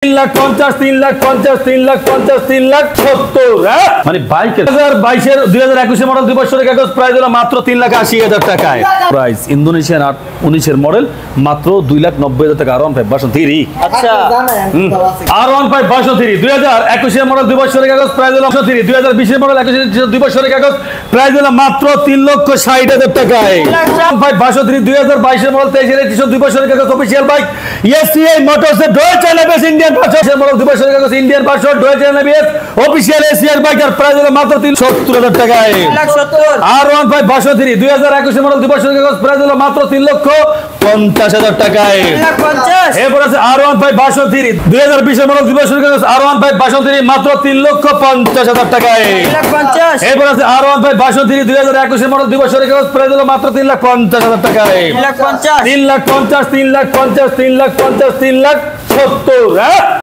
3,50,000 3,50,000 3,50,000 3,70,000 হ্যাঁ মানে বাইকের 2022 2021 মডেল 2 বছরের কাগজ প্রাইস হলো মাত্র 3,80,000 টাকায় প্রাইস ইন্দোনেশিয়ান 19 এর মডেল মাত্র 2,90,000 টাকা R15 ভার্সন 3 আচ্ছা R15 ভার্সন 3 2021 এর মডেল 2 বছরের কাগজ প্রাইস হলো 3 2020 এর মডেল 2 বছরের কাগজ প্রাইস হলো মাত্র 3,60,000 টাকায় R15 ভার্সন 3 2022 এর মডেল 23 এর 2 বছরের কাগজ অফিশিয়াল বাইক এসসিআই মোটরস এর ডয়েল চাইনাবেস ইন্ডিয়ান ভার্সন মডেল 2 বছরের কাগজ ইন্ডিয়ান ভার্সন ডয়েল চাইনাবেস অফিশিয়াল এসসিআই বাইকের প্রাইস হলো মাত্র 3,70,000 টাকায় R15 ভার্সন 3 2021 এর মডেল 2 বছরের কাগজ প্রাইস হলো মাত্র 3,50,000 টাকায় এরপর আছে R15 ভার্সন 3 2020 এর মডেল 2 বছরের কাগজ R15 ভার্সন 3 মাত্র 3,50,000 টাকায় এরপর আছে R15 ভার্সন 3 2021 এর মডেল 2 বছরের কাগজ প্রাইস হলো মাত্র 3,50,000 টাকায় 3,50,000 3,50,000 3,50,000 3,70,000 হ্যাঁ